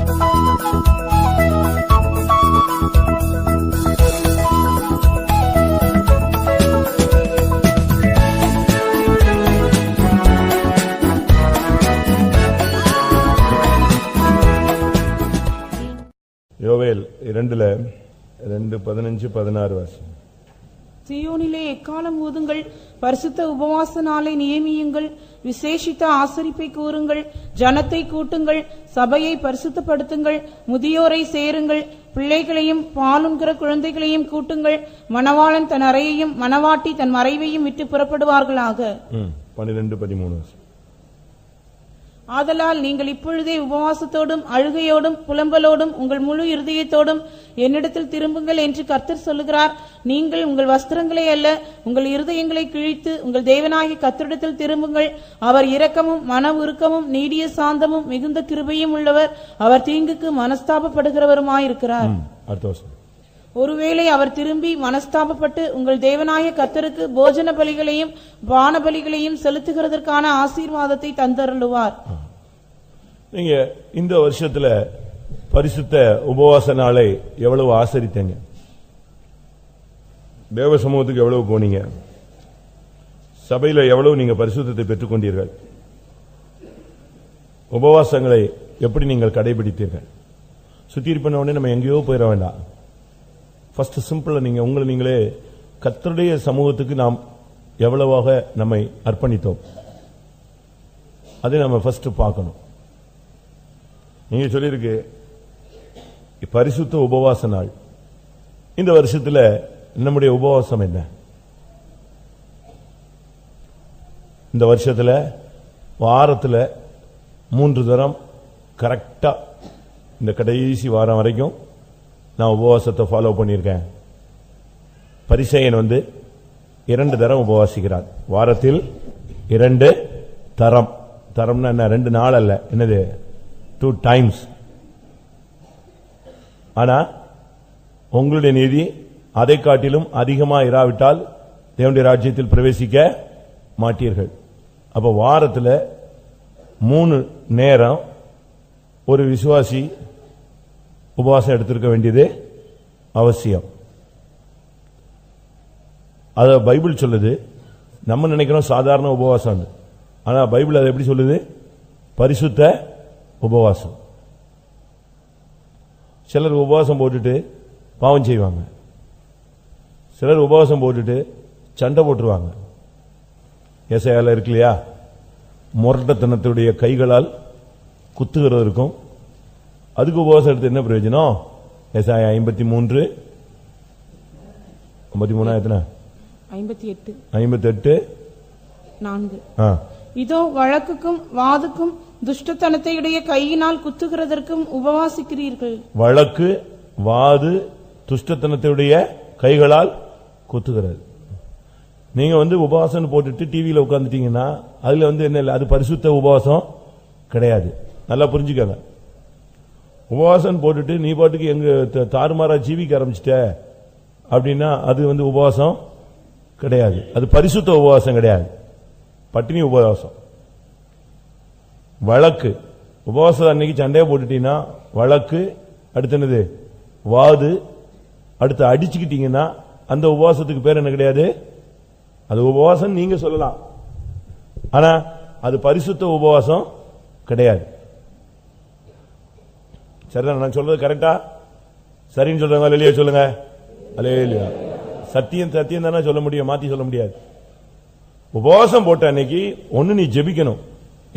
யோவேல் 2:15-16 வாசி. சீயோனிலே எக்காலம் ஊதுங்கள், பரிசுத்த உபவாச நாளை நியமியுங்கள், விசேஷித்த ஆசரிப்பை கூறுங்கள், ஜனத்தை கூட்டுங்கள், சபையை பரிசுத்தப்படுத்துங்கள், முதியோரை சேருங்கள், பிள்ளைகளையும் பாலுண்கிற குழந்தைகளையும் கூட்டுங்கள். மணவாளன் தன் அறையையும் மணவாட்டி தன் மறைவையும் விட்டு புறப்படுவார்களாக. 12-13 வாசி. ஆதலால் நீங்கள் இப்பொழுதே உபவாசத்தோடும் அழுகையோடும் புலம்பலோடும் உங்கள் முழு இருதயத்தோடும் என்னிடத்தில் திரும்புங்கள் என்று கர்த்தர் சொல்லுகிறார். நீங்கள் உங்கள் வஸ்திரங்களை அல்ல, உங்கள் இருதயங்களை கிழித்து உங்கள் தேவனாகிய கர்த்தரிடத்தில் திரும்புங்கள். அவர் இரக்கமும் மன உருக்கமும் நீடிய சாந்தமும் மிகுந்த கிருபையும் உள்ளவர். அவர் தீங்குக்கு மனஸ்தாபப்படுகிறவருமாயிருக்கிறார். ஒருவேளை அவர் திரும்பி மனஸ்தாபப்பட்டு உங்கள் தேவனாய கர்த்தருக்கு போஜன பலிகளையும் பான பலிகளையும் செலுத்துகிறதற்கான ஆசீர்வாதத்தை தந்தருளுவார். நீங்க இந்த வருஷத்துல பரிசுத்த உபவாச நாளை எவ்வளவு ஆசரித்தீங்க? தேவ சமூகத்துக்கு எவ்வளவு போனீங்க? சபையில எவ்வளவு நீங்க பரிசுத்தத்தை பெற்றுக் கொண்டீர்கள்? உபவாசங்களை எப்படி நீங்கள் கடைபிடித்தீர்கள்? சுத்தி பண்ண உடனே நம்ம எங்கேயோ போயிட வேண்டாம். ஃபர்ஸ்ட் சிம்பிளா நீங்க உங்களை நீங்களே கர்த்தருடைய சமூகத்துக்கு நாம் எவ்வளவாக நம்மை அர்ப்பணித்தோம் அதை நம்ம ஃபர்ஸ்ட் பார்க்கணும். நீங்க சொல்லியிருக்கு பரிசுத்த உபவாச நாள். இந்த வருஷத்துல நம்முடைய உபவாசம் என்ன? இந்த வருஷத்துல வாரத்துல 3 தரம் கரெக்டா இந்த கடைசி வாரம் வரைக்கும் நான் உபவாசத்தை ஃபாலோ பண்ணியிருக்கேன். பரிசேயன் 2 தரம் உபவாசிக்கிறார். வாரத்தில் 2 தரம். தரம்னா என்ன? 2 நாள் அல்ல, என்னது? 2 டைம்ஸ். ஆனா உங்களுடைய நீதி அதை காட்டிலும் அதிகமா இராவிட்டால் தேவனுடைய ராஜ்யத்தில் பிரவேசிக்க மாட்டீர்கள். அப்ப வாரத்தில் 3 நேரம் ஒரு விசுவாசி உபவாசம் எடுத்திருக்க வேண்டியது அவசியம். அத பைபிள் சொல்லுது. நம்ம நினைக்கிறோம் சாதாரண உபவாசம், ஆனா பைபிள் அதை எப்படி சொல்லுது? பரிசுத்த உபவாசம். சிலர் உபவாசம் போட்டுட்டு பாவம் செய்வாங்க, சிலர் உபவாசம் போட்டுட்டு சண்டை போட்டுருவாங்க. ஏசாயால இருக்கு இல்லையா, முரட்டத்தனத்துடைய கைகளால் குத்துகிறது இருக்கும். அதுக்கு உபவாசம் எடுத்து என்ன பிரயோஜனம்? ஏசாயா 53 எத்தனை? 58 4. இதோ வழக்குக்கும் வாதுக்கும் துஷ்டத்தனத்தையுடைய கையினால் குத்துகிறதற்கும் உபவாசிக்கிறீர்கள். வழக்கு வாது துஷ்டத்தனத்தையுடைய கைகளால் குத்துகிறது. நீங்க உபவாசம் போட்டுட்டு டிவியில உட்கார்ந்துட்டீங்கன்னா அதுல என்ன இல்லை, அது பரிசுத்த உபவாசம் கிடையாது. நல்லா புரிஞ்சுக்கங்க. உபவாசம் போட்டுட்டு நீ பாட்டுக்கு எங்க தாறுமாறா ஜீவிக்க ஆரம்பிச்சிட்ட அப்படின்னா அது உபவாசம் கிடையாது. அது பரிசுத்த உபவாசம் கிடையாது, பட்டினி உபவாசம். வழக்கு உபவாசம் அன்னைக்கு சண்டையை போட்டுட்டீங்கன்னா வழக்கு, அடுத்து என்னது? வாது, அடுத்து அடிச்சுக்கிட்டீங்கன்னா அந்த உபவாசத்துக்கு பேர் என்ன கிடையாது? அது உபவாசம் நீங்க சொல்லலாம், ஆனா அது பரிசுத்த உபவாசம் கிடையாது. சரிதான் நான் சொல்றது கரெக்டா? சரின்னு சொல்றாங்க இல்லையா? சொல்லுங்க. அல்லேலூயா. சத்தியம் சத்தியம் தானே சொல்ல முடியும், மாத்தி சொல்ல முடியாது. உபவாசம் போட்ட அன்னைக்கு ஒண்ணு நீ ஜெபிக்கணும்,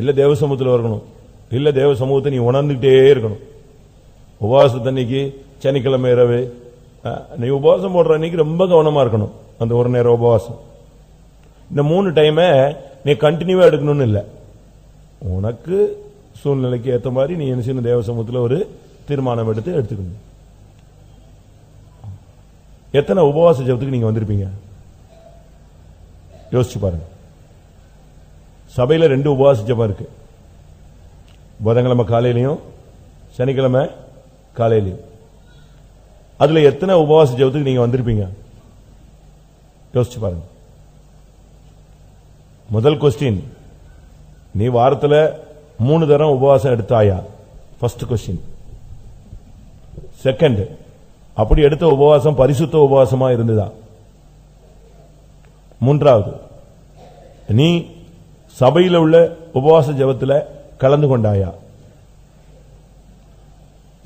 இல்ல தேவ சமூகத்தில் வரணும், இல்ல தேவ சமூகத்தை நீ உணர்ந்துகிட்டே இருக்கணும். உபவாசத்தன்னைக்கு சனிக்கிழமை இரவு நீ உபவாசம் போடுற அன்னைக்கு ரொம்ப கவனமா இருக்கணும். அந்த ஒரு நேரம் உபவாசம். இந்த 3 டைமை நீ கண்டினியூவா எடுக்கணும்னு இல்லை, உனக்கு சூழ்நிலைக்கு ஏற்ற மாதிரி நீ என்ன செய்யணும்? தேவ சமூகத்தில் ஒரு தீர்மானம் எடுத்துக்கணும். எத்தனை உபவாச ஜெபத்துக்கு நீங்க வந்திருப்பீங்க? யோசிச்சு பாருங்க. சபையில 2 உபவாச ஜெபம் இருக்கு, புதன்கிழமை காலையிலையும் சனிக்கிழமை காலையிலையும். அதுல எத்தனை உபவாச ஜெபத்துக்கு நீங்க வந்திருப்பீங்க? யோசிச்சு பாருங்க. முதல் கொஸ்டின், நீ வாரத்தில் 3 தரம் உபவாசம் எடுத்தாயா? First question. செகண்ட், அப்படி எடுத்த உபவாசம் பரிசுத்த உபவாசமா இருந்ததா? மூன்றாவது, நீ சபையில் உள்ள உபவாச ஜெபத்தில் கலந்து கொண்டாயா?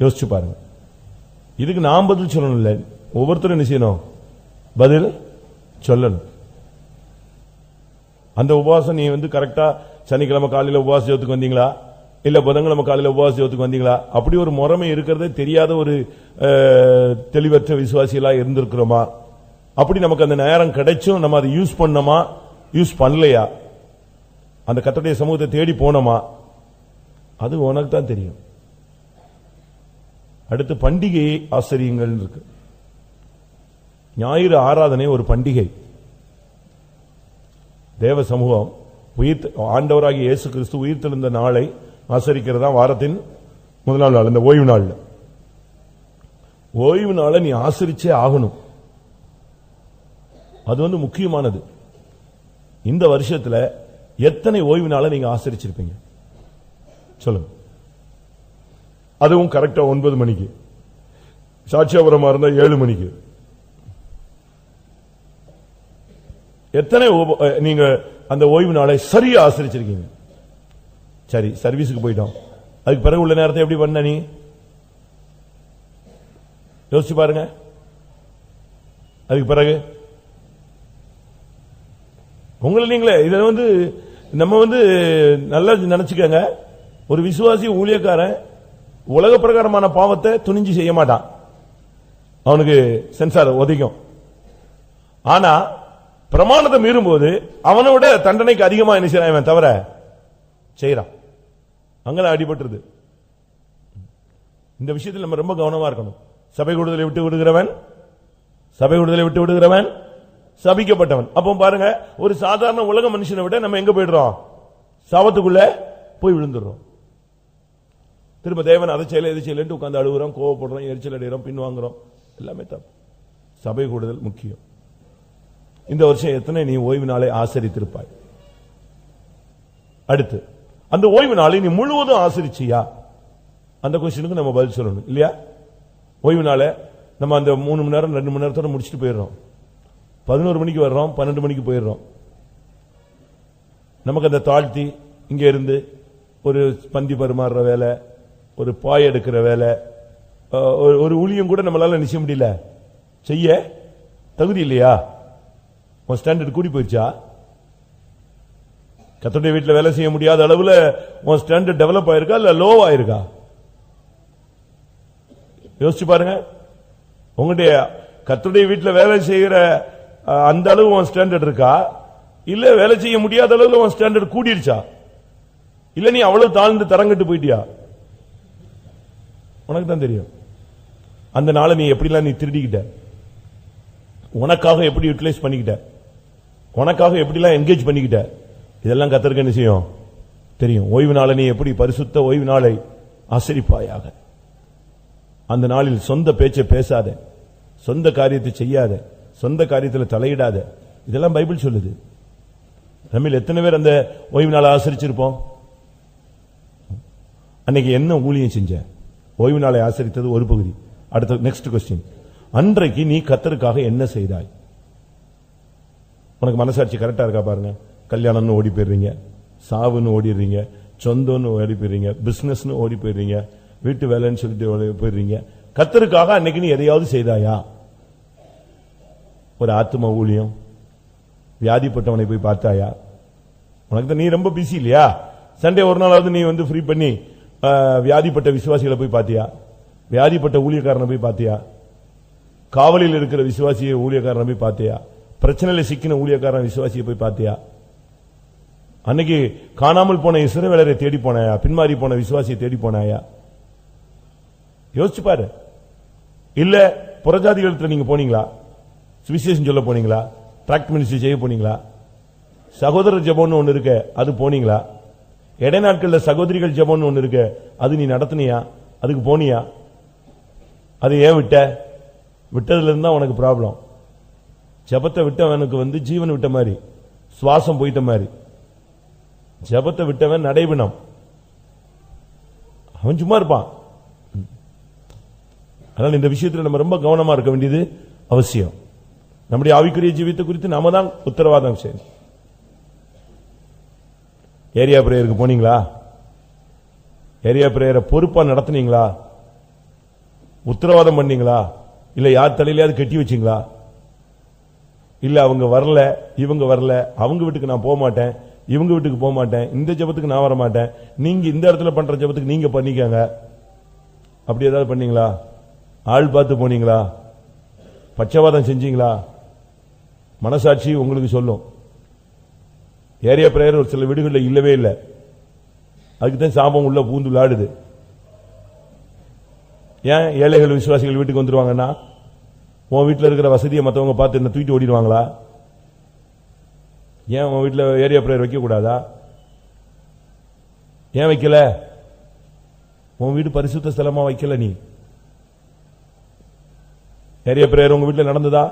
யோசிச்சு பாருங்க. இதுக்கு நான் பதில் சொல்லணும் இல்ல, ஒவ்வொருத்தரும் என்ன செய்யணும்? பதில் சொல்லணும். அந்த உபவாசம் நீ கரெக்டா சனிக்கிழமை காலையில உபவாச ஜெபத்துக்கு வந்தீங்களா, இல்ல புதன்கிழமை காலையில உபவாச ஜெபத்துக்கு வந்தீங்களா? அப்படி ஒரு முறைமை இருக்கிறதே தெரியாத ஒரு தெளிவற்ற விசுவாசிகளா இருந்திருக்கிறோமா? அப்படி நமக்கு அந்த நேரம் கிடைச்சும் நம்ம அதை யூஸ் பண்ணோமா, யூஸ் பண்ணலையா? அந்த கர்த்தருடைய சமூகத்தை தேடி போனோமா? அது உனக்கு தான் தெரியும். அடுத்து பண்டிகையை ஆச்சரியங்கள் இருக்கு. ஞாயிறு ஆராதனை ஒரு பண்டிகை. தேவ சமூகம் ஆண்டவராகிய இயேசு கிறிஸ்து உயிர்த்தெழுந்த நாளை ஆசரிக்கிறதா வாரத்தின் முதலாம் நாள், இந்த ஓய்வு நாள். ஓய்வு நாளை நீ ஆசரிச்சே ஆகணும். அது முக்கியமானது. இந்த வருஷத்துல எத்தனை ஓய்வு நாளை நீங்க ஆசரிச்சிருப்பீங்க சொல்லுங்க. அதுவும் கரெக்டா 9 மணிக்கு, சாட்சியாபுரமா இருந்தா 7 மணிக்கு. எத்தனை நீங்க அந்த ஓய்வு நாளை சரியா ஆசரிச்சிருக்கீங்க? சரி, சர்வீஸுக்கு போயிட்டோம், அதுக்கு பிறகு உள்ள நேரத்தை எப்படி பண்ண நீ? யோசிச்சு பாருங்க. அதுக்கு பிறகு உங்களை நீங்களே இதை நம்ம நல்லா நினைச்சுக்கங்க. ஒரு விசுவாசி ஊழியக்காரன் உலக பிரகாரமான பாவத்தை துணிஞ்சு செய்ய மாட்டான், அவனுக்கு சென்சார் ஒதுக்கும். ஆனா பிரமாணத்தை மீறும்போது அவனோட தண்டனைக்கு அதிகமா என்ன செய்யறான் தவிர செய்யறான். அங்கதான் அடிபட்டுருது. இந்த விஷயத்தில் நம்ம ரொம்ப கவனமா இருக்கணும். சபை கூடுதலை விட்டு விடுகிறவன் சபிக்கப்பட்டவன். அப்போ பாருங்க, ஒரு சாதாரண உலக மனுஷனை விட நம்ம எங்க போயிடுறோம்? சாபத்துக்குள்ள போய் விழுந்துடுறோம். திரும்ப தேவன் அதை செய்யல எது செய்யலன்னு உட்கார்ந்து அழுகுறோம், கோவப்படுறோம், எரிச்சல் அடைகிறோம், பின்வாங்குறோம். எல்லாமே தப்பு. சபை கூடுதல் முக்கியம். இந்த வருஷம் எத்தனை நீ ஓய்வு நாளை ஆசரித்திருப்பாய்? அடுத்து, அந்த ஓய்வு நாளை நீ முழுவதும் ஆசரிச்சியா? அந்த கொஸ்டினுக்கு நம்ம பதில் சொல்லணும் இல்லையா? ஓய்வு நாளை நம்ம அந்த 3 மணி நேரம் 2 மணி நேரத்தோட முடிச்சுட்டு போயிடுறோம். 11 மணிக்கு வர்றோம், 12 மணிக்கு போயிடுறோம். நமக்கு அந்த தாழ்த்தி இங்க இருந்து ஒரு பந்தி பரிமாறுற வேலை, ஒரு பாய் எடுக்கிற வேலை, ஒரு ஊழியம் கூட நம்மளால நிச்சய முடியல, செய்ய தகுதி இல்லையா? உன் ஸ்டாண்டர்ட் கூடி போயிடுச்சா? கர்த்தருடைய வீட்டில் வேலை செய்ய முடியாத அளவுல உன் ஸ்டாண்டர்ட் டெவலப் ஆயிருக்கா இல்ல லோ ஆயிருக்கா? யோசிச்சு பாருங்க. உங்களுடைய கர்த்தருடைய வீட்டில் வேலை செய்கிற அந்த அளவு உன் ஸ்டாண்டர்ட் இருக்கா, இல்ல வேலை செய்ய முடியாத அளவுல உன் ஸ்டாண்டர்ட் கூடிடுச்சா, இல்ல நீ அவ்வளவு தாழ்ந்து தரங்கட்டு போயிட்டியா? உனக்கு தான் தெரியும். அந்த நாளை நீ எப்படிலாம் நீ திருடிக்கிட்ட, உனக்காக எப்படி யூட்டிலைஸ் பண்ணிக்கிட்ட, உனக்காக எப்படிலாம் என்கேஜ் பண்ணிக்கிட்ட, இதெல்லாம் கர்த்தருக்கு என்ன செய்யும் தெரியும். ஓய்வு நாளை நீ எப்படி பரிசுத்த ஓய்வு நாளை ஆசரிப்பாயாக. அந்த நாளில் சொந்த பேச்சை பேசாத, சொந்த காரியத்தை செய்யாத, சொந்த காரியத்தில் தலையிடாத. இதெல்லாம் பைபிள் சொல்லுது. நம்ம எத்தனை பேர் அந்த ஓய்வு நாளை ஆசரிச்சிருப்போம்? அன்னைக்கு என்ன ஊழியம் செஞ்ச? ஓய்வு நாளை ஆசரித்தது ஒரு பகுதி. அடுத்த நெக்ஸ்ட் கொஸ்டின், அன்றைக்கு நீ கர்த்தருக்காக என்ன செய்தாய்? உனக்கு மனசாட்சி கரெக்டா இருக்கா பாருங்க. கல்யாணம்னு ஓடி போயிடுறீங்க, சாவுன்னு ஓடிடுறீங்க, சொந்தம்னு ஓடி போயிடுறீங்க, பிசினஸ்னு ஓடி போயிடுறீங்க, வீட்டு வேலைன்னு சொல்லிட்டு போயிடுறீங்க. கர்த்தருக்காக அன்னைக்கு நீ எதையாவது செய்தாயா? ஒரு ஆத்தும ஊழியம், வியாதிப்பட்டவனை போய் பார்த்தாயா? உனக்கு தான் நீ ரொம்ப பிஸி இல்லையா? சண்டே ஒரு நாளாவது நீ ஃப்ரீ பண்ணி வியாதிப்பட்ட விசுவாசிகளை போய் பார்த்தியா? வியாதிப்பட்ட ஊழியக்காரனை போய் பார்த்தியா? காவலில் இருக்கிற விசுவாசியை ஊழியக்காரனை போய் பார்த்தியா? பிரச்சனையில சிக்கின ஊழியக்காரன் விசுவாசியை போய் பார்த்தியா? அன்னைக்கு காணாமல் போன இஸ்ரவேலரை தேடி போனாயா? பின்மாறி போன விசுவாசியை தேடி போனாயா? யோசிச்சு பாரு. இல்ல புறஜாதிகளுக்கு நீங்க போனீங்களா? சுவிசேஷம் சொல்ல போனீங்களா? டிராக்ட் மினிஸ்ட்ரி செய்ய போனீங்களா? சகோதர ஜெபம்னு ஒன்னு இருக்கு, அது போனீங்களா? இடைநாட்கள்ல சகோதரிகள் ஜெபம்னு ஒன்னு இருக்கு, அது நீ நடத்தினியா? அதுக்கு போனியா? அது ஏன் விட்ட? விட்டதுல இருந்தா உனக்கு ப்ராப்ளம். ஜெபத்தை விட்டவனுக்கு ஜீவன் விட்ட மாதிரி, சுவாசம் போயிட்ட மாதிரி. ஜெபத்தை விட்டவன் நடைபிணம், அவன் சும்மா இருப்பான். அதனால இந்த விஷயத்துல நம்ம ரொம்ப கவனமா இருக்க வேண்டியது அவசியம். நம்முடைய ஆவிக்குரிய ஜீவியத்தை குறித்து நாம தான் உத்தரவாதம் செய்யணும். ஏரியா பிரேயருக்கு போனீங்களா? ஏரியா பிரேயரை பொறுப்பா நடத்துனீங்களா? உத்தரவாதம் பண்ணீங்களா? இல்ல யார் தலையிலையாவது கட்டி வச்சீங்களா? இல்ல அவங்க வரல, இவங்க வரல, அவங்க வீட்டுக்கு நான் போக மாட்டேன், இவங்க வீட்டுக்கு போக மாட்டேன், இந்த ஜெபத்துக்கு நான் வர மாட்டேன், நீங்க இந்த இடத்துல பண்ற ஜெபத்துக்கு நீங்க பண்ணிக்கங்க, அப்படி ஏதாவது பண்ணீங்களா? ஆள் பார்த்து போனீங்களா? பட்சவாதம் செஞ்சீங்களா? மனசாட்சி உங்களுக்கு சொல்லும். ஏரியா பிரேயர் ஒரு சில வீடுகளில் இல்லவே இல்லை. அதுக்குத்தான் சாபம் உள்ள பூந்து விளையாடுது. ஏன் ஏழைகள் விசுவாசிகள் வீட்டுக்கு வந்துருவாங்கன்னா, உன் வீட்டில் இருக்கிற வசதியை மற்றவங்க பார்த்து என்ன தூக்கிட்டு ஓடிடுவாங்களா? ஏன் உன் வீட்டில் ஏரியா பிரேயர் வைக்க கூடாதா? ஏன் வைக்கல? உன் வீடு பரிசுத்த ஸ்தலமா வைக்கல. நீ ஏரியா பிரேயர் உங்க வீட்டில் நடந்ததா?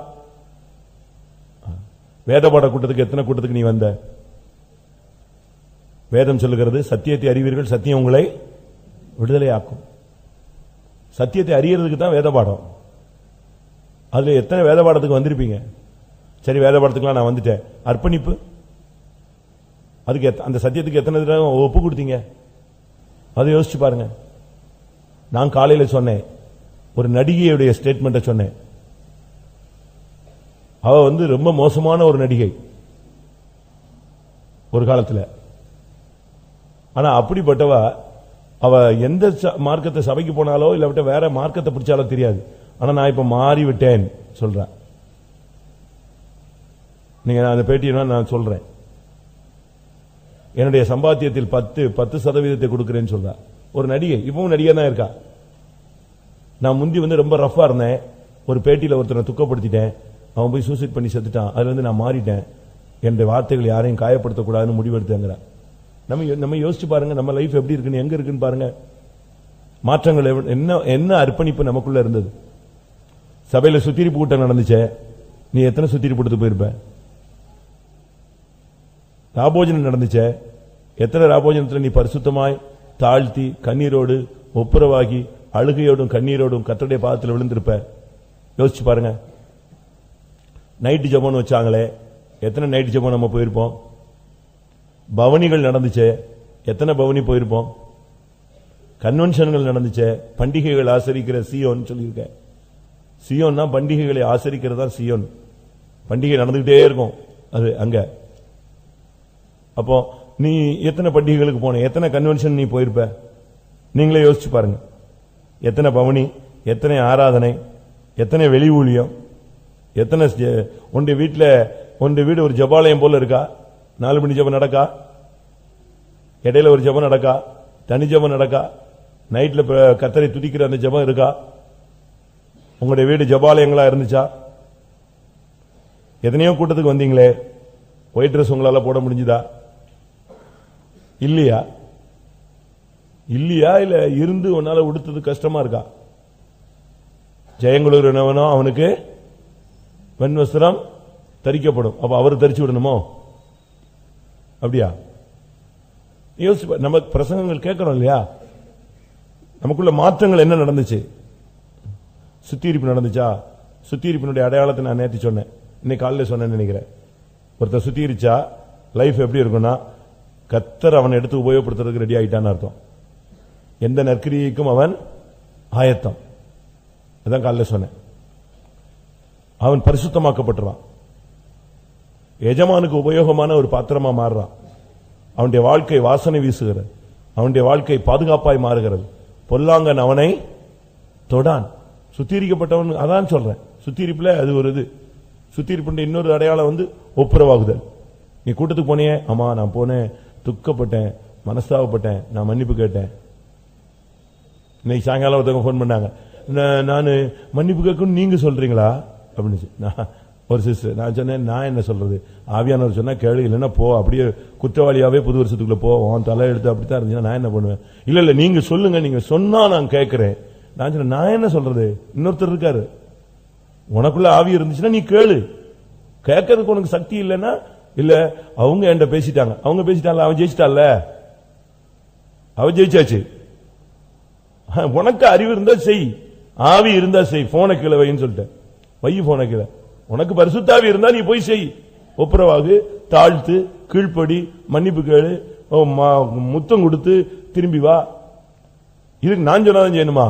வேதபாட கூட்டத்துக்கு எத்தனை கூட்டத்துக்கு நீ வந்த? வேதம் சொல்லுகிறது, சத்தியத்தை அறிவீர்கள், சத்தியம் உங்களை விடுதலையாக்கும். சத்தியத்தை அறியறதுக்கு தான் வேதபாடம். அதுல எத்தனை வேதபாடத்துக்கு வந்திருப்பீங்க? சரி, வேதபாடத்துக்குலாம் நான் வந்துட்டேன். அர்ப்பணிப்பு, அதுக்கு அந்த சத்தியத்துக்கு எத்தனை தடவை ஒப்பு கொடுத்தீங்க? அதை யோசிச்சு பாருங்க. நான் காலையில சொன்னேன், ஒரு நடிகையுடைய ஸ்டேட்மெண்ட்டை சொன்னேன். அவ ரொம்ப மோசமான ஒரு நடிகை ஒரு காலத்துல. ஆனா அப்படிப்பட்டவ, அவ எந்த மார்க்கத்தை சபைக்கு போனாலோ இல்ல வேற மார்க்கத்தை பிடிச்சாலோ தெரியாது. ஆனா நான் இப்ப மாறி விட்டேன் சொல்றேன். நீங்க அந்த பேட்டியை நான் சொல்றேன். என்னுடைய சம்பாத்தியத்தில் 10% கொடுக்கிறேன்னு சொல்ற ஒரு நடிகை. இப்பவும் நடிகை தான் இருக்கா. நான் முந்தி ரொம்ப ரஃபா இருந்தேன். ஒரு பேட்டியில ஒருத்தரை துக்கப்படுத்திட்டேன். அவன் போய் சூசைட் பண்ணி செத்துட்டான். அதுல நான் மாறிட்டேன். என்னுடைய வார்த்தைகள் யாரையும் காயப்படுத்தக்கூடாதுன்னு முடிவெடுத்தேங்கிற. நம்ம யோசிச்சு பாருங்க, நம்ம லைஃப் எப்படி இருக்குன்னு, எங்க இருக்குன்னு பாருங்க. மாற்றங்கள் என்ன அர்ப்பணிப்பு நமக்குள்ள இருந்தது. சபையில சுத்திரிப்பு கூட்டம் நடந்துச்சே, நீ எத்தனை சுத்திரிப்பு எடுத்து போயிருப்ப? ராபோஜனம் நடந்துச்சே, எத்தனை ராபோஜனத்தில் நீ பரிசுத்தமாய் தாழ்த்தி கண்ணீரோடு ஒப்புரவாகி அழுகையோடும் கண்ணீரோடும் கர்த்தருடைய பாதத்தில் விழுந்திருப்ப? யோசிச்சு பாருங்க. நைட்டு ஜெபம்னு வச்சாங்களே, எத்தனை நைட்டு ஜெபம் நம்ம போயிருப்போம்? பவனிகள் நடந்துச்சே, எத்தனை பவனி போயிருப்போம்? கன்வென்ஷன்கள் நடந்துச்சே, பண்டிகைகள் ஆசரிக்கிற சியோன் சொல்லியிருக்க. சியோன்னா பண்டிகைகளை ஆசரிக்கிறதா சியோன். பண்டிகை நடந்துகிட்டே இருக்கும் அது அங்க. அப்போ நீ எத்தனை பண்டிகைகளுக்கு போன, எத்தனை கன்வென்ஷன் நீ போயிருப்ப? நீங்களே யோசிச்சு பாருங்க. எத்தனை பவனி, எத்தனை ஆராதனை, எத்தனை வெளி ஊழியம், எத்தனை உன்னுடைய வீடு ஒரு ஜபாலயம் போல இருக்கா? 4 மணி ஜபம் நடக்கா? இடையில ஒரு ஜபம் நடக்கா? தனி ஜபம் நடக்கா? நைட்ல கர்த்தரை துதிக்கிற அந்த ஜபம் இருக்கா? உங்களுடைய வீடு ஜபாலயங்களா இருந்துச்சா? எத்தனையோ கூட்டத்துக்கு வந்தீங்களே, ஒயிட் ட்ரெஸ் உங்களால போட முடிஞ்சுதா? இல்லையா? இல்ல இருந்து உன்னால உடுத்தது கஷ்டமா இருக்கா? ஜெயங்குளூர் என்னவனோ அவனுக்கு வெண்வஸ்திரம் தரிக்கப்படும். அப்ப அவர் தரிச்சு விடணுமோ? அப்படியா? யோசிச்சு நம்ம பிரசங்கங்கள் கேட்கறோம் இல்லையா? நமக்குள்ள மாற்றங்கள் என்ன நடந்துச்சு? சுத்திகரிப்பு நடந்துச்சா? சுத்திகரிப்பினுடைய அடையாளத்தை நான் நேற்று சொன்னேன், இன்னைக்கு காலையில் சொன்னேன்னு நினைக்கிறேன். ஒருத்தர் சுத்திகரிச்சா லைஃப் எப்படி இருக்கும்னா, கர்த்தர் அவனை எடுத்து உபயோகப்படுத்துறதுக்கு ரெடி ஆயிட்டான்னு அர்த்தம். எந்த நற்கிரியைக்கும் அவன் ஆயத்தம். அதான் காலையில் சொன்னேன். அவன் பரிசுத்தமாக்கப்பட்டுறான். எஜமானுக்கு உபயோகமான ஒரு பாத்திரமா மாறுறான். அவனுடைய வாழ்க்கை வாசனை வீசுகிறது. அவனுடைய வாழ்க்கை பாதுகாப்பாய் மாறுகிறது. பொல்லாங்கன் அவனை தொடான். சுத்திகரிக்கப்பட்டவன். அதான் சொல்றேன், சுத்திகரிப்புல அது ஒரு இது. சுத்திகரிப்பு இன்னொரு அடையாளம் ஒப்புரவாகுதல். நீ கூட்டத்துக்கு போனியே, ஆமா நான் போனேன், துக்கப்பட்டேன், மனஸ்தாபப்பட்டேன், நான் மன்னிப்பு கேட்டேன். இன்னைக்கு சாயங்காலம் ஒருத்தவங்க போன் பண்ணாங்க, நான் மன்னிப்பு கேட்கணும் நீங்க சொல்றீங்களா அப்படின்னு. ஒரு சிஸ்டர், நான் சொன்னேன், நான் என்ன சொல்றது? ஆவியானவர் சொன்னா கேளு, இல்லைன்னா போ, அப்படியே குற்றவாளியாவே புது வருஷத்துக்குள்ள போ, உன் தலை எடுத்து அப்படித்தான் இருந்துச்சுன்னா நான் என்ன பண்ணுவேன்? இல்ல நீங்க சொல்லுங்க, நீங்க சொன்னா நான் கேட்கிறேன். நான் சொன்னேன், நான் என்ன சொல்றது? இன்னொருத்தர் இருக்காரு, உனக்குள்ள ஆவி இருந்துச்சுன்னா நீ கேளு. கேட்கறதுக்கு உனக்கு சக்தி இல்லைன்னா இல்ல. அவங்க என்கிட்ட பேசிட்டாங்க, அவங்க பேசிட்டாங்க, அவன் ஜெயிச்சிட்டான்ல, அவன் ஜெயிச்சாச்சு. உனக்கு அறிவு இருந்தா செய், ஆவி இருந்தா செய், போனை கீழே வைன்னு சொல்லிட்டேன். வை போனை கீழே. உனக்கு பரிசுத்தாவி இருந்தா நீ போய் செய். ஒப்புரவாகு, தாழ்த்து, கீழ்ப்படி, மன்னிப்பு கேளு, முத்தம் கொடுத்து திரும்பி வா. இதுக்கு நான் சொன்னாதான் செய்யணுமா?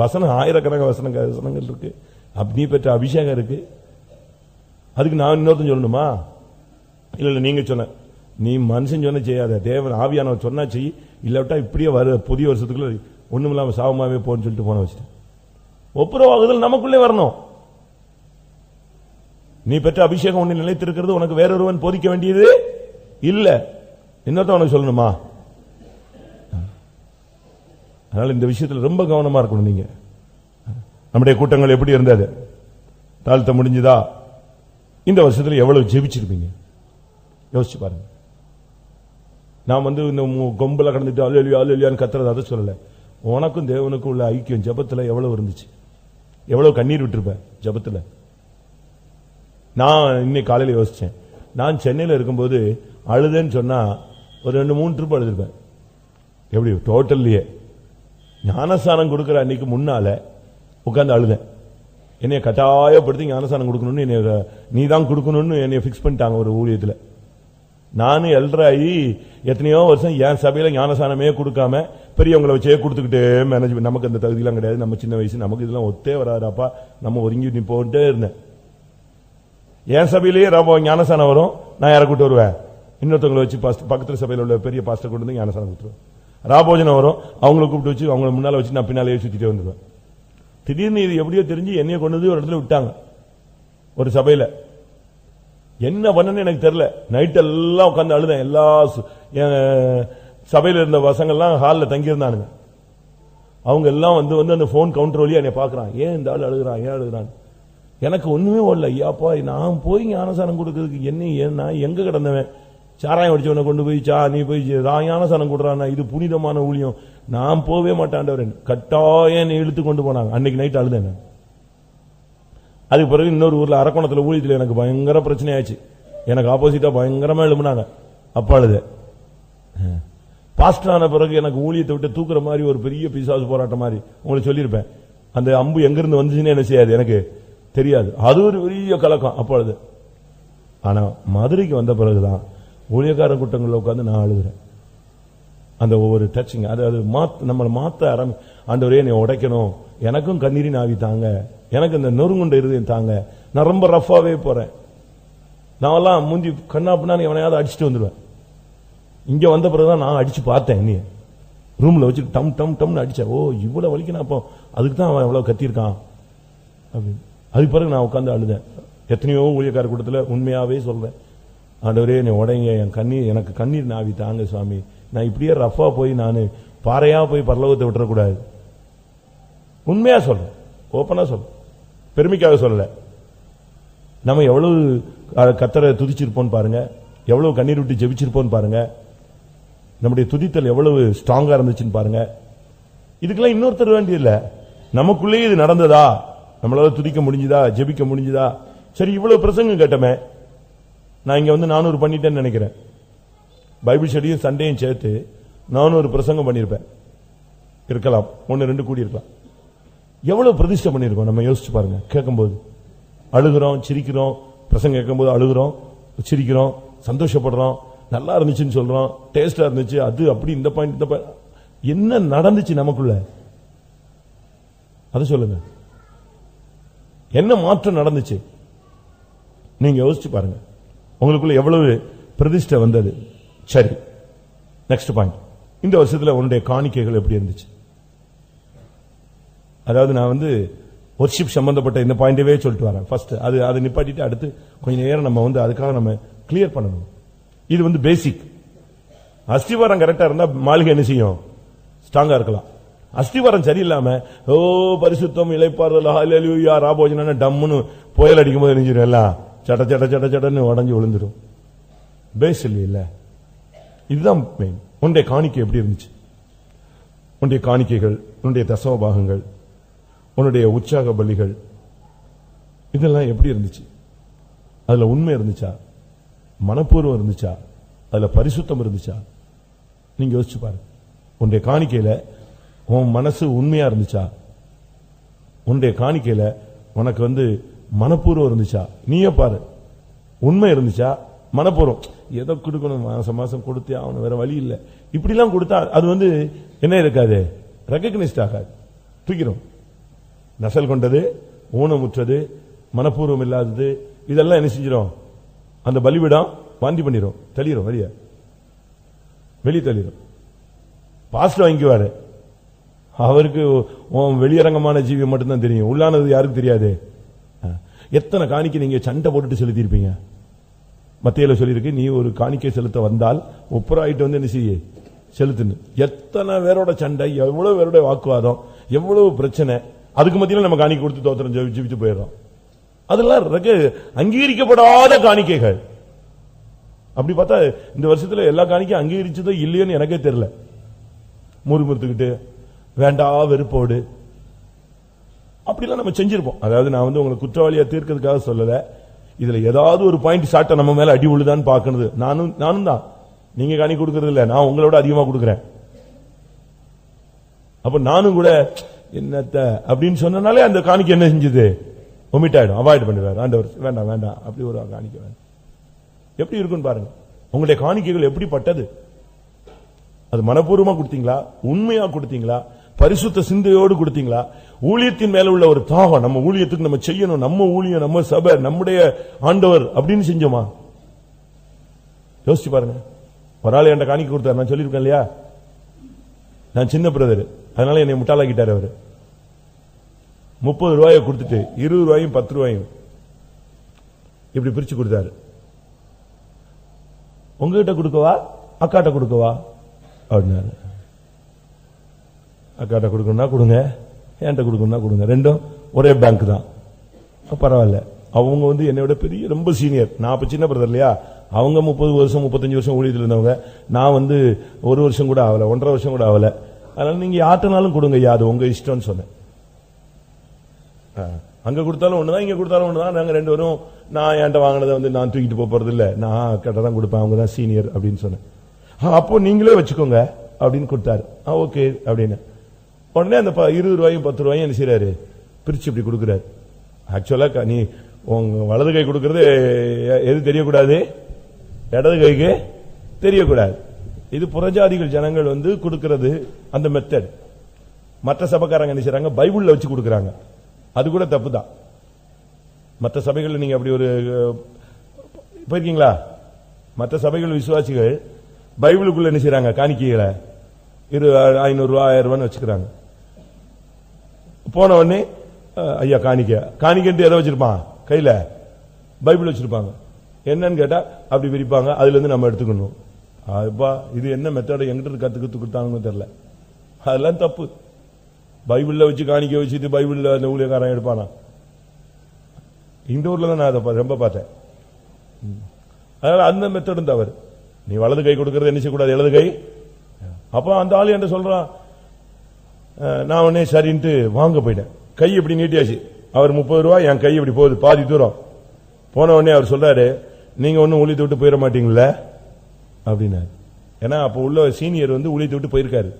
வசனம் ஆயிரக்கணக்கான வசனங்கள் இருக்கு. நீ பெற்ற அபிஷேகம் இருக்கு, அதுக்கு நான் இன்னொருத்தன் சொல்லணுமா? இல்ல நீங்க சொன்ன, நீ மனுஷன் சொன்ன செய்யாத, தேவன் ஆவியானவர் சொன்னா செய். இல்லாவிட்டா இப்படியே வர புதிய வருஷத்துக்குள்ள ஒண்ணும் இல்லாம சாவமாவே போன்னு சொல்லிட்டு போன வச்சுட்டேன். ஒப்புரவாகுதல் நமக்குள்ளே வரணும். நீ பெற்ற அபிஷேகம் ஒண்ணு நிலைத்திருக்கிறது, உனக்கு வேறொருவன் போதிக்க வேண்டியது இல்ல. இன்னொருத்த உனக்கு சொல்லணுமா? அதனால இந்த விஷயத்துல ரொம்ப கவனமா இருக்கணும். நீங்க நம்முடைய கூட்டங்கள் எப்படி இருந்தது? தாழ்த்த முடிஞ்சதா? இந்த வருஷத்துல எவ்வளவு ஜெபிச்சிருப்பீங்க யோசிச்சு பாருங்க. நான் இந்த கொம்புல கடந்துட்டு அல்லேலூயான்னு கத்துறது அதை சொல்லல. உனக்கும் தேவனுக்கும் உள்ள ஐக்கியம் ஜெபத்துல எவ்வளவு இருந்துச்சு? எவ்வளவு கண்ணீர் விட்டுருப்ப ஜெபத்துல? நான் இன்னைக்கு காலையில யோசிச்சேன். நான் சென்னையில இருக்கும்போது அழுதேன்னு சொன்னா ஒரு 2-3 ட்ரிப் அழுதுருப்பேன். எப்படி டோட்டல்லையே ஞானஸ்தானம் கொடுக்கிற அன்னைக்கு முன்னால உட்கார்ந்து அழுதேன். என்னைய கட்டாயப்படுத்தி ஞானஸ்தானம் கொடுக்கணும்னு என்னைய நீ தான் கொடுக்கணும்னு என்னைய பிக்ஸ் பண்ணிட்டாங்க ஒரு ஊழியத்துல. நானும் எல்ராயி எத்தனையோ வருஷம் என் சபையில ஞானஸ்தானமே கொடுக்காம பெரியவங்களை வச்சே கொடுத்துக்கிட்டே மேனேஜ்மெண்ட். நமக்கு அந்த தகுதியெல்லாம் கிடையாது, நம்ம சின்ன வயசு, நமக்கு இதெல்லாம் ஒத்தே வராதாப்பா, நம்ம ஒதுங்கி நீ போட்டே இருந்தேன். என் சபையிலேயே ஞானஸ்தானம் வரும், நான் யாரை கூட்டு வருவேன்? இன்னொருத்தவங்களை வச்சு பக்கத்துல சபையில் உள்ள பெரிய பாஸ்டர் கொண்டு வந்து ஞானஸ்தானம் கொடுத்துருவேன். ராபோஜனம் வரும், அவங்களை கூப்பிட்டு வச்சு அவங்களை முன்னால வச்சு நான் பின்னாலேயே சுத்திட்டே வந்துடுவேன். திடீர்னு இது எப்படியோ தெரிஞ்சு என்னைய கொண்டு வந்து ஒரு இடத்துல விட்டாங்க ஒரு சபையில. என்ன பண்ணன்னு எனக்கு தெரியல. நைட் எல்லாம் உட்கார்ந்து அழுதேன். எல்லா சபையில இருந்த பசங்கள்லாம் ஹால்ல தங்கியிருந்தானுங்க. அவங்க எல்லாம் வந்து அந்த போன் கவுண்டர் வழியா என்னை பாக்குறான். ஏன் இந்த ஆள் அழுகுறான், ஏன் அழுகுறான்? எனக்கு ஒண்ணுமே ஓடல. ஐயாப்பா, நான் போய் ஞானசானம் கொடுக்கறதுக்கு என்ன எங்க கிடந்தவன்? சாராயம் அடிச்சவனை கொண்டு போய் நீ போய் ஞானசானம் கொடுறான், இது புனிதமான ஊழியம், நான் போவே மாட்டாண்டவர். கட்டாயம் இழுத்து கொண்டு போனாங்க. அன்னைக்கு நைட் அழுதேன். அதுக்கு பிறகு இன்னொரு ஊர்ல அரக்கோணத்துல ஊழியத்தில் எனக்கு பயங்கர பிரச்சனை ஆச்சு. எனக்கு ஆப்போசிட்டா பயங்கரமா எழுப்புனாங்க. அப்பா அழுத. பாஸ்டர் ஆன பிறகு எனக்கு ஊழியத்தை விட்டு தூக்குற மாதிரி ஒரு பெரிய பிசாசு போராட்டம் மாதிரி உங்களுக்கு சொல்லியிருப்பேன். அந்த அம்பு எங்கிருந்து வந்துச்சுன்னு என்ன செய்யாது எனக்கு தெரியாது. அது ஒரு பெரிய கலக்கம் அப்பொழுது. ஆனா மதுரைக்கு வந்த பிறகுதான் ஊழியக்கார கூட்டங்களில் உட்கார்ந்து நான் அழுகிறேன். அந்த ஒவ்வொரு டச்சிங் அது நம்மளை மாத்த ஆண்டவரே என்னை உடைக்கணும், எனக்கும் கண்ணீரின் ஆவி தாங்க, எனக்கு இந்த நொறுங்குண்ட இருதயம் தாங்க. நான் ரொம்ப ரஃபாவே போறேன். நான் எல்லாம் மூஞ்சி கண்ணா அப்படின்னா எவனையாவது அடிச்சுட்டு வந்துடுவேன். இங்க வந்த பிறகுதான் நான் அடிச்சு பார்த்தேன். நீ ரூம்ல வச்சு டம் டம் டம்னு அடிச்சேன். ஓ இவ்வளவு வலிக்கணும், அப்போ அதுக்கு தான் அவன் எவ்வளவு கத்திருக்கான் அப்படின்னு. அதுக்கு பிறகு நான் உட்கார்ந்து அழுதேன். எத்தனையோ ஊழியக்கார கூட்டத்தில் உண்மையாவே சொல்றேன், ஆண்டவரே என்னை உடைங்க, எனக்கு கண்ணீர் நாவி தாங்க சுவாமி. நான் இப்படியே ரஃபா போய் நான் பாறையா போய் பரலோகத்தை விட்டுறக்கூடாது. உண்மையா சொல்றேன், ஓப்பனா சொல்றேன், பெருமைக்காக சொல்லல. நம்ம எவ்வளவு கர்த்தரை துதிச்சிருப்போம் பாருங்க, எவ்வளவு கண்ணீர் விட்டு ஜெபிச்சிருப்போம் பாருங்க, நம்முடைய துதித்தல் எவ்வளவு ஸ்ட்ராங்கா இருந்துச்சுன்னு பாருங்க. இதுக்கெல்லாம் இன்னொருத்தர் வேண்டியதில்லை. நமக்குள்ளே இது நடந்ததா, நம்மளால துதிக்க முடிஞ்சுதா, ஜெபிக்க முடிஞ்சுதா. சரி, இவ்வளவு பிரசங்கம் கேட்டமே, நான் இங்க 400 பண்ணிட்டேன்னு நினைக்கிறேன். பைபிள் ஸ்டடியும் சண்டேயும் சேர்த்து 400 பிரசங்கம் பண்ணிருப்பேன். இருக்கலாம், 1-2 கூடி இருக்கலாம். எவ்வளவு பிரதிஷ்டை பண்ணிருக்கோம் நம்ம யோசிச்சு பாருங்க. கேட்கும்போது அழுகிறோம், சிரிக்கிறோம். பிரசங்கம் கேட்கும்போது அழுகிறோம், சிரிக்கிறோம், சந்தோஷப்படுறோம், நல்லா இருந்துச்சுன்னு சொல்றோம், டேஸ்டா இருந்துச்சு, அது அப்படி, இந்த பாயிண்ட் இந்த பாயிண்ட். என்ன நடந்துச்சு நமக்குள்ள அது சொல்லுங்க. என்ன மாற்றம் நடந்துச்சு நீங்க யோசிச்சு பாருங்க. உங்களுக்குள்ள எவ்வளவு பிரதிஷ்டை வந்தது. சரி, நெக்ஸ்ட் பாயிண்ட். இந்த வருஷத்துல உன்னுடைய காணிக்கைகள் எப்படி இருந்துச்சு? அதாவது நான் வொர்ஷிப் சம்பந்தப்பட்ட இந்த பாயிண்டவே சொல்லிட்டு வரேன். ஃபர்ஸ்ட் அதை நிப்பாட்டிட்டு அடுத்து கொஞ்ச நேரம் நம்ம அதுக்காக நம்ம கிளியர் பண்ணணும். இது பேசிக். அஸ்திவாரம் கரெக்டா இருந்தா மாளிகை என்ன செய்யும்? ஸ்ட்ராங்கா இருக்கலாம். அஸ்திவாரம் சரியில்லாம ஓ பரிசுத்தம் இளைப்பாறுதல் ஹல்லேலூயா ராபோஜன டம்முன்னு புயல் அடிக்கும் போது நெஞ்சிரும், எல்லாம் சட்ட சட்ட சட்ட சட்டன்னு உடஞ்சு விழுந்துடும். பேஸ் இல்ல. இதுதான் மெயின். உன்னுடைய காணிக்கை எப்படி இருந்துச்சு? உன்னுடைய காணிக்கைகள், உன்னுடைய தசம பாகங்கள், உன்னுடைய உற்சாக பலிகள், இதெல்லாம் எப்படி இருந்துச்சு? அதுல உண்மை இருந்துச்சா? மனப்பூர்வம் இருந்துச்சா? அதுல பரிசுத்தம் இருந்துச்சா? நீங்க யோசிச்சு பாருங்க. உன்னுடைய காணிக்கையில உன் மனசு உண்மையா இருந்துச்சா? உன்னுடைய காணிக்கையில உனக்கு மனப்பூர்வம் இருந்துச்சா? நீயே பாரு, உண்மை இருந்துச்சா? மனப்பூர்வம் எதை கொடுக்கணும், மாசம் மாசம் கொடுத்தே அவனு, வேற வழி இல்லை, இப்படி எல்லாம் கொடுத்தா அது என்ன இருக்காது, ரெகக்னைஸ்ட் ஆகாது, தூக்கிறோம். நசல் கொண்டது, ஊனமுற்றது, மனப்பூர்வம் இல்லாதது, இதெல்லாம் என்ன செஞ்சிடும், அந்த பலிவிடம் வாந்தி பண்ணிடும், தள்ளிடும், வெளியே தள்ளிடும். பாஸ்டர் வாங்கிக்குவாரு, அவருக்கு வெளியரங்கமான ஜீவியம் மட்டும்தான் தெரியும், உள்ளானது யாருக்கு தெரியாது. எத்தனை காணிக்கை நீங்க சண்டை போட்டுட்டு செலுத்திருப்பீங்க. மத்தியில சொல்லியிருக்கு, நீ ஒரு காணிக்கை செலுத்த வந்தால் ஒப்புராயிட்டு என்ன செய்ய செலுத்துன்னு. எத்தனை பேரோட சண்டை, எவ்வளவு பேரோட வாக்குவாதம், எவ்வளவு பிரச்சனை, அதுக்கு மத்தியில நம்ம காணிக்கை கொடுத்து தோத்திரம் ஜெபிச்சு போயிடுறோம். அதெல்லாம் அங்கீகரிக்கப்படாத காணிக்கைகள். அப்படி பார்த்தா இந்த வருஷத்துல எல்லா காணிக்கையும் அங்கீகரிச்சதோ இல்லையோன்னு எனக்கே தெரியல. முறுமுறுத்துக்கிட்டு வேண்டா வெறுப்போடு அப்படிலாம் நம்ம செஞ்சிருப்போம். அதாவது நான் உங்களை குற்றவாளியா தீர்க்கிறதுக்காக சொல்லல, இதுல ஏதாவது ஒரு பாயிண்ட் சாட்ட நம்ம மேல அடி உழுதான்னு பாக்குறது. நானும் தான், நீங்க காணிக்கை கொடுக்கறது இல்ல, நான் உங்களோட அதிகமா கொடுக்கறேன். அப்ப நானும் கூட என்னத்த அப்படின்னு சொன்னனாலே அந்த காணிக்கை என்ன செஞ்சது, ஒமிட் ஆயிடும், அவாய்ட் பண்ணிடுவார். ஆண்டவர் வேண்டாம் வேண்டாம் அப்படி ஒரு காணிக்கை வேண்டாம். எப்படி இருக்குன்னு பாருங்க. உங்களுடைய காணிக்கைகள் எப்படிப்பட்டது? அது மனப்பூர்வமா கொடுத்தீங்களா, உண்மையா கொடுத்தீங்களா, பரிசுத்த சிந்தையோடு கொடுத்தீங்களா, ஊழியத்தின் மேல உள்ள ஒரு தாகம், நம்ம ஊழியத்துக்கு நம்ம செய்யணும், நம்ம ஊழியம், நம்ம சபை, நம்முடைய ஆண்டவர் அப்படின்னு செஞ்சோமா? யோசிச்சு பாருங்க. ஒரு ஆள் என்கிட்ட காணிக்கை கொடுத்தாரு, நான் சொல்லியிருக்கேன் இல்லையா, நான் சின்ன பிரதர், அதனால என்னை முட்டாளாக்கிட்டார் அவரு. 30 ரூபாயை கொடுத்துட்டு 20 ரூபாயும் 10 ரூபாயும் இப்படி பிரிச்சு கொடுத்தாரு. உங்ககிட்ட கொடுக்கவா அக்காட்ட கொடுக்கவா அப்படின்னாரு. அக்காட்ட கொடுக்கணும்னா கொடுங்க, என்கிட்ட கொடுக்கணும்னா கொடுங்க, ரெண்டும் ஒரே பேங்க் தான், பரவாயில்ல. அவங்க என்னை விட பெரிய ரொம்ப சீனியர், நான் அப்ப சின்ன பிரதர் இல்லையா. அவங்க 30 வருஷம் 35 வருஷம் ஊழியத்தில் இருந்தவங்க, நான் 1 வருஷம் கூட ஆகல, 1.5 வருஷம் கூட ஆகல. அதனால நீங்க யார்ட்டனாலும் கொடுங்க, அது உங்க இஷ்டம்னு சொன்னேன். அங்க கொடுத்தாலும் ஒண்ணுதான், இங்க கொடுத்தாலும் ஒண்ணுதான். நாங்க 2 பேரும் நான் என்கிட்ட வாங்கினதை நான் தூக்கிட்டு போறது இல்ல, நான் கிட்ட தான் கொடுப்பேன், அவங்க தான் சீனியர் அப்படின்னு சொன்னேன். அப்போ நீங்களே வச்சுக்கோங்க அப்படின்னு கொடுத்தாரு. ஓகே அப்படின்னு உடனே அந்த 20 ரூபாயும் 10 ரூபாயும் என்ன செய்யறாரு, பிரிச்சு இப்படி கொடுக்கிறாரு. ஆக்சுவலா நீ உங்க வலது கை கொடுக்கறது எது தெரியக்கூடாது, இடது கைக்கு தெரியக்கூடாது. இது புறஜாதிகள் ஜனங்கள் கொடுக்கிறது அந்த மெத்தட். மற்ற சபைக்காரங்க என்ன செய்யறாங்க, பைபிள்ல வச்சு கொடுக்கறாங்க, அது கூட தப்பு தான். மற்ற சபைகள் நீங்க அப்படி ஒரு போயிருக்கீங்களா? மற்ற சபைகள் விசுவாசிகள் பைபிளுக்குள்ள என்ன செய்யறாங்க, காணிக்கைகளை 500 ரூபாய் 1000 ரூபான்னு வச்சுக்கிறாங்க. போன உடனே ஐயா காணிக்கை எதை வச்சிருப்பான், கையில பைபிள் வச்சிருப்பாங்க. என்னன்னு கேட்டா அப்படி விரிப்பாங்க, அதுல இருந்து நம்ம எடுத்துக்கணும். இது என்ன மெத்தட் எங்கிட்ட கத்துக்கிட்டு கொடுத்தாங்கன்னு தெரியல, அதெல்லாம் தப்பு. பைபிள்ல வச்சு காணிக்க வச்சுட்டு பைபிள்ல அந்த ஊழியக்காரன் எடுப்பானா? இந்த ஊர்ல தான் நான் அதை ரொம்ப பார்த்தேன். அதனால அந்த மெத்தடும் தவறு. நீ வலது கை கொடுக்கறது என்ன செய்யக்கூடாது, இடது கை. அப்ப அந்த ஆளு என்ன சொல்றான், நான் உடனே சரின்ட்டு வாங்க போயிட்டேன், கை இப்படி நீட்டியாச்சு. அவர் 30 ரூபாய், என் கை இப்படி போகுது பாதி தூரம். போன உடனே அவர் சொல்றாரு, நீங்க ஒன்னும் ஊழியத்தை விட்டு போயிட மாட்டீங்களா அப்படின்னா. ஏன்னா அப்ப உள்ள சீனியர் ஊழியத்தை விட்டு போயிருக்காரு.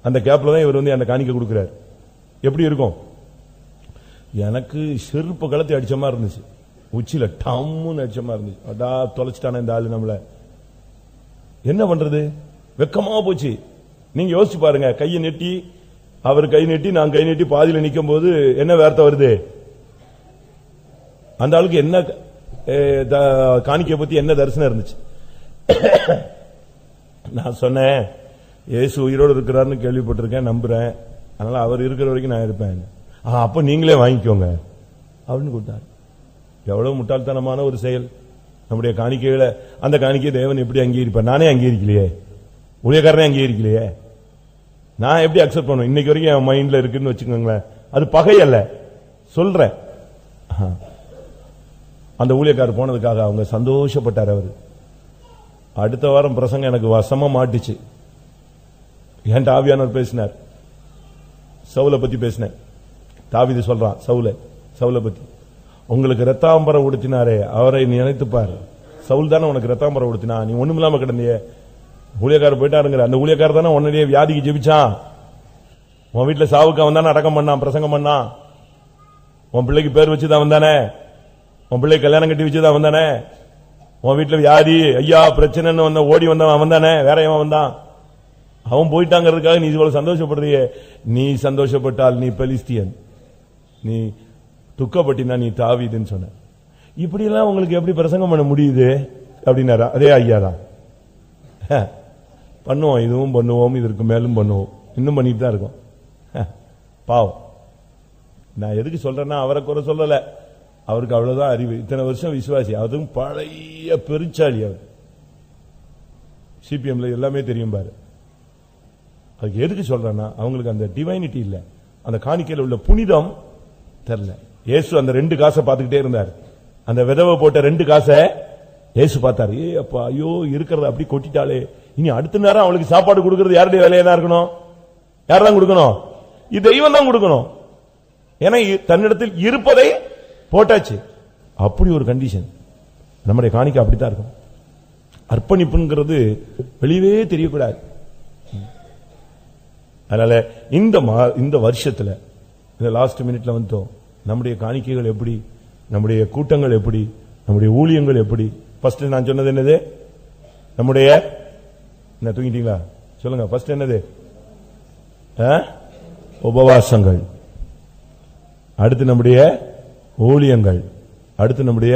அந்த கேப்ல தான் இவர் அந்த காணிக்கை கொடுக்கிறார். எப்படி இருக்கும்? எனக்கு செருப்பு கலத்தி அடிச்ச மாதிரி இருந்துச்சு, உச்சியில டம்முன்னு அடிச்ச மாதிரி இருந்துச்சு. அடா தொலைச்சிட்டான இந்த ஆளு நம்மள, என்ன பண்றது, வெக்கமா போச்சு. நீங்க யோசிச்சு பாருங்க, கையை நெட்டி அவர் கை நெட்டி நான் கை நெட்டி பாதியில நிக்கும் போது என்ன வார்த்தை வருது, அந்த ஆளுக்கு என்ன காணிக்கை பத்தி என்ன தரிசனம் இருந்துச்சு. நான் சொன்னேன், இயேசு உயிரோடு இருக்கிறாருன்னு கேள்விப்பட்டிருக்கேன், நம்புறேன், அதனால அவர் இருக்கிற வரைக்கும் நான் இருப்பேன். அப்ப நீங்களே வாங்கிக்கோங்க அப்படின்னு கொடுத்தாரு. எவ்வளவு முட்டாள்தனமான ஒரு செயல். நம்முடைய காணிக்கைகளை, அந்த காணிக்கை தேவன் எப்படி அங்கீகரிப்பார்? நானே அங்கீகரிக்கலையே, ஊழியக்காரனே அங்கீகரிக்கலையே, நான் எப்படி அக்செப்ட் பண்ணுவேன்? இன்னைக்கு வரைக்கும் என் மைண்ட்ல இருக்குன்னு வச்சுக்கோங்களேன். அது பகை அல்ல, சொல்றேன். அந்த ஊழியக்காரர் போனதுக்காக அவங்க சந்தோஷப்பட்டார். அவர் அடுத்த வாரம் பிரசங்கம் எனக்கு வசமா மாட்டுச்சு. என்கிட்ட ஆவியானவர் பேசினார், சவுலை பத்தி பேசினேன். தாவீது சொல்றான் சவுலை பத்தி, உங்களுக்கு ரத்தாம்பரம் உடுத்தினாரே அவரை நீ நினைத்துப்பார். சவுல் தானே உனக்கு ரத்தாம்பரம் உடுத்தினா, நீ ஒண்ணும் இல்லாம கிடந்திய. ஊழியக்காரர் போயிட்டாருங்கிற அந்த ஊழியக்காரர் தானே உன்னுடைய வியாதிக்கு ஜெபிச்சான். உன் வீட்டுல சாவுக்கு அவன் தானே அடக்கம் பண்ணான், பிரசங்கம் பண்ணான். உன் பிள்ளைக்கு பேர் வச்சுதான் வந்தானே, உன் பிள்ளை கல்யாணம் கட்டி வச்சுதான் வந்தானே, உன் வீட்டுல வியாதி ஐயா பிரச்சனைன்னு வந்த ஓடி வந்தவன் அவன் தானே, வேற எவன் வந்தான்? அவன் போயிட்டாங்கிறதுக்காக நீ இவ்வளவு சந்தோஷப்படுறியே. நீ சந்தோஷப்பட்டால் நீ பெலிஸ்தியன், நீ துக்கப்பட்டினா நீ தாவீதுன்னு சொன்ன. இப்படி எல்லாம் உங்களுக்கு எப்படி பிரசங்கம் பண்ண முடியுது அப்படின்னாரா? அதே ஐயா தான். பண்ணுவோம், இதுவும் பண்ணுவோம், இதற்கு மேலும் பண்ணுவோம், இன்னும் பண்ணிட்டு தான் இருக்கோம். பாவம். நான் எதுக்கு சொல்றேன்னா அவரை குறை சொல்லல, அவருக்கு அவ்வளவுதான் அறிவு. இத்தனை வருஷம் விசுவாசி, அதுவும் பழைய பெருச்சாளி. அவர் சிபிஎம்ல எல்லாமே தெரியும் பாரு. அதுக்கு எதுக்கு சொல்றேன்னா அவங்களுக்கு அந்த டிவைனிட்டி இல்ல, அந்த காணிக்கையில் உள்ள புனிதம் தெரியல. இயேசு அந்த 2 காசை பார்த்துக்கிட்டே இருந்தார். அந்த விதவை போட்ட 2 காசை இயேசு பார்த்தாரு. ஏ அப்பா, ஐயோ இருக்கிறத அப்படி கொட்டிட்டாலே, இனி அடுத்த நேரம் அவளுக்கு சாப்பாடு கொடுக்கறது யாருடைய வேலையா தான் இருக்கணும்? யார் தான் கொடுக்கணும்? இது தெய்வம் தான் கொடுக்கணும். ஏன்னா தன்னிடத்தில் இருப்பதை போட்டாச்சு. அப்படி ஒரு கண்டிஷன். நம்முடைய காணிக்கை அப்படித்தான் இருக்கும். அர்ப்பணிப்புங்கிறது வெளியவே தெரியக்கூடாது. அதனால இந்த வருஷத்துல இந்த லாஸ்ட் மினிட்ல வந்தோம், நம்முடைய காணிக்கைகள் எப்படி, நம்முடைய கூட்டங்கள் எப்படி, நம்முடைய ஊழியங்கள் எப்படி? ஃபர்ஸ்ட் நான் சொன்னது என்னது? நம்முடைய என்ன தூங்கிட்டீங்களா? சொல்லுங்க. ஃபர்ஸ்ட் என்னது? உபவாசங்கள், அடுத்து நம்முடைய ஊழியங்கள், அடுத்து நம்முடைய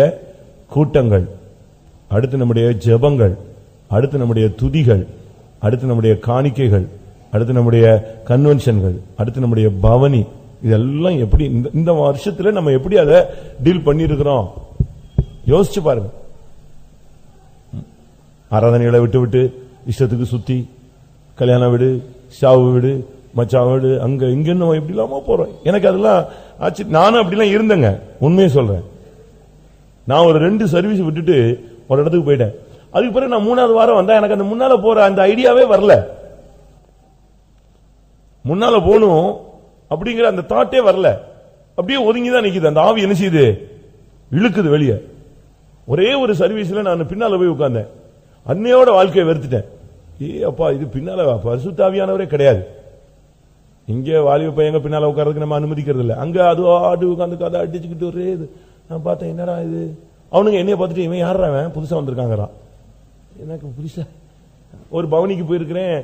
கூட்டங்கள், அடுத்து நம்முடைய ஜெபங்கள், அடுத்து நம்முடைய துதிகள், அடுத்து நம்முடைய காணிக்கைகள், அடுத்து நம்முடைய கன்வென்ஷன்கள், அடுத்து நம்முடைய பவனி. இதெல்லாம் எப்படி இந்த வருஷத்துல நம்ம எப்படி அதை டீல் பண்ணிருக்கிறோம் யோசிச்சு பாருங்க. ஆராதனைகளை விட்டு விட்டு இஷ்டத்துக்கு சுத்தி, கல்யாண வீடு, சாவு வீடு, மச்சா வீடு, அங்க இங்க நம்ம எப்படி இல்லாம போறோம். எனக்கு அதெல்லாம் ஆச்சு. நானும் அப்படிலாம் இருந்தேங்க, உண்மையை சொல்றேன். நான் ஒரு 2 சர்வீஸ் விட்டுட்டு ஒரு இடத்துக்கு போயிட்டேன். அதுக்கு பிறகு நான் 3வது வாரம் வந்தா எனக்கு அந்த முன்னால போற அந்த ஐடியாவே வரல. முன்னால போகணும் அப்படிங்கிற அந்த தாட்டே வரல. அப்படியே ஒதுங்கிதான் நிக்குது. அந்த ஆவி என்ன செய்யுது? இழுக்குது வெளியே. ஒரே ஒரு சர்வீஸ்ல நான் பின்னால போய் உட்கார்ந்தேன். அன்னையோட வாழ்க்கையை வெறுத்துட்டேன். ஏ அப்பா, இது பின்னால பரிசுத்த ஆவியானவரே கிடையாது. இங்க வாலிப பையங்க பின்னால உட்கார்றதுக்கு நம்ம அனுமதிக்கிறது இல்ல. அங்க அது ஆடு உட்கார்ந்து கதை அடிச்சுக்கிட்டு ஒரே இது. நான் பார்த்தேன், என்னடா இது? அவனுங்க என்னைய பார்த்துட்டு இவன் யாரா அவன் புதுசா வந்திருக்காங்கறான். எனக்கு புதுசா ஒரு பவனிக்கு போயிருக்கிறேன்.